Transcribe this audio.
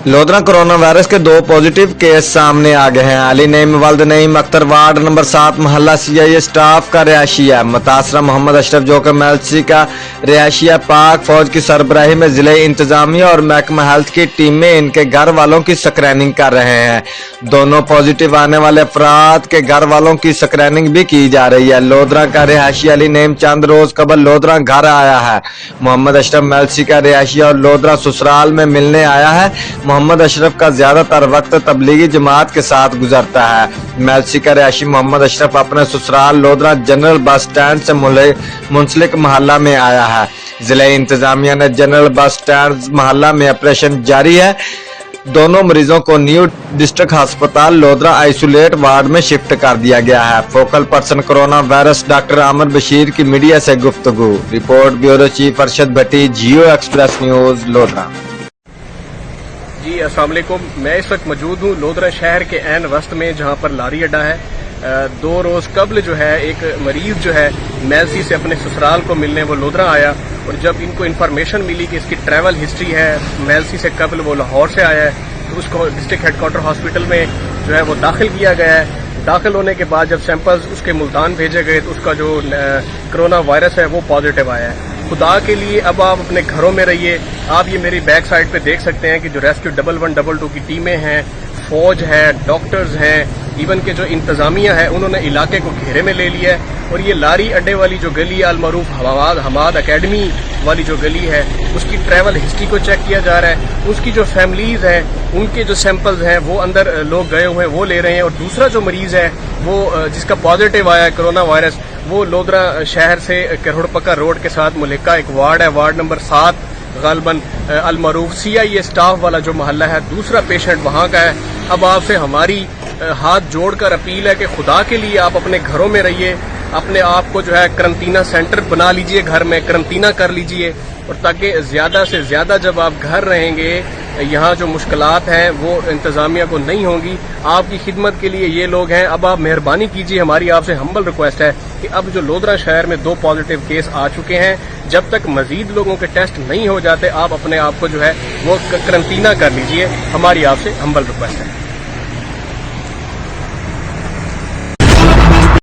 Lodhra corona virus के 2 positive case सामने आ गए हैं। अली नईम वल्द नईम अख्तर वार्ड नंबर 7 मोहल्ला CIA स्टाफ का रिहायशी है। मुतासरा मोहम्मद अशरफ जो कि MLC का रिहायशी है। पाक फौज की सरबराही में जिले इंतजामिया और महकमा हेल्थ की टीमें इनके घर वालों की स्क्रीनिंग कर रहे हैं। दोनों पॉजिटिव आने वाले अफराद के घर वालों की स्क्रीनिंग भी की जा रही है। लोधरा का रिहायशी अली नईम चंद रोज कबल लोधरा घर आया है। मोहम्मद अशरफ MLC का रिहायशी और लोधरा ससुराल में मिलने आया है। मोहम्मद अशरफ का ज्यादातर वक्त तबलीगी जमात के साथ गुजरता है। MLC का रिहायशी मोहम्मद अशरफ अपने ससुराल लोधरा जनरल बस स्टैंड से मुंसलिक मोहल्ला में आया है। जिला इंतजामिया ने जनरल बस स्टैंड मोहल्ला में ऑपरेशन जारी है। दोनों मरीजों को न्यू डिस्ट्रिक्ट अस्पताल लोधरा आइसोलेट वार्ड में शिफ्ट कर दिया गया है। Focal person corona virus doctor Aamir Bashir की मीडिया से गुफ्तगू। रिपोर्ट ब्यूरो चीफ अरशद भट्टी, जियो एक्सप्रेस न्यूज, लोधरा। जी अस्सलाम वालेकुम। मैं इस वक्त मौजूद हूँ लोधरा शहर के ऐन वस्त में, जहाँ पर लारी अड्डा है। 2 रोज कबल जो है एक मरीज जो है MLC से अपने ससुराल को मिलने वो लोधरा आया, और जब इनको इन्फॉर्मेशन मिली कि इसकी ट्रैवल हिस्ट्री है, MLC से कबल वो लाहौर से आया है, तो उसको डिस्ट्रिक्ट हेडक्वार्टर हॉस्पिटल में जो है वो दाखिल किया गया है। दाखिल होने के बाद जब सैंपल्स उसके मुल्तान भेजे गए तो उसका जो कोरोना वायरस है वो पॉजिटिव आया है। खुदा के लिए अब आप अपने घरों में रहिए। आप ये मेरी बैक साइड पे देख सकते हैं कि जो रेस्क्यू 1112 की टीमें हैं, फौज है, डॉक्टर्स हैं, इवन के जो इंतजामिया है, उन्होंने इलाके को घेरे में ले लिया है। और ये लारी अड्डे वाली जो गली है, अलमरूफ हमाद अकेडमी वाली जो गली है, उसकी ट्रैवल हिस्ट्री को चेक किया जा रहा है। उसकी जो फैमिलीज हैं, उनके जो सैंपल्स हैं वो अंदर लोग गए हुए हैं वो ले रहे हैं। और दूसरा जो मरीज है वो जिसका पॉजिटिव आया है कोरोना वायरस, वो लोधरा शहर से करोड़पक्का रोड के साथ मुलिका एक वार्ड है, वार्ड नंबर 7 गालबन अलमरूफ CIA स्टाफ वाला जो मोहल्ला है, दूसरा पेशेंट वहां का है। अब आपसे हमारी हाथ जोड़कर अपील है कि खुदा के लिए आप अपने घरों में रहिए, अपने आप को जो है करंटीना सेंटर बना लीजिए, घर में करंटीना कर लीजिए, और ताकि ज्यादा से ज्यादा जब आप घर रहेंगे, यहाँ जो मुश्किलात हैं वो इंतजामिया को नहीं होंगी। आपकी खिदमत के लिए ये लोग हैं। अब आप मेहरबानी कीजिए, हमारी आपसे हम्बल रिक्वेस्ट है कि अब जो लोधरा शहर में 2 पॉजिटिव केस आ चुके हैं, जब तक मजीद लोगों के टेस्ट नहीं हो जाते, आप अपने आप को जो है वो करंटीना कर लीजिए। हमारी आपसे हम्बल रिक्वेस्ट है।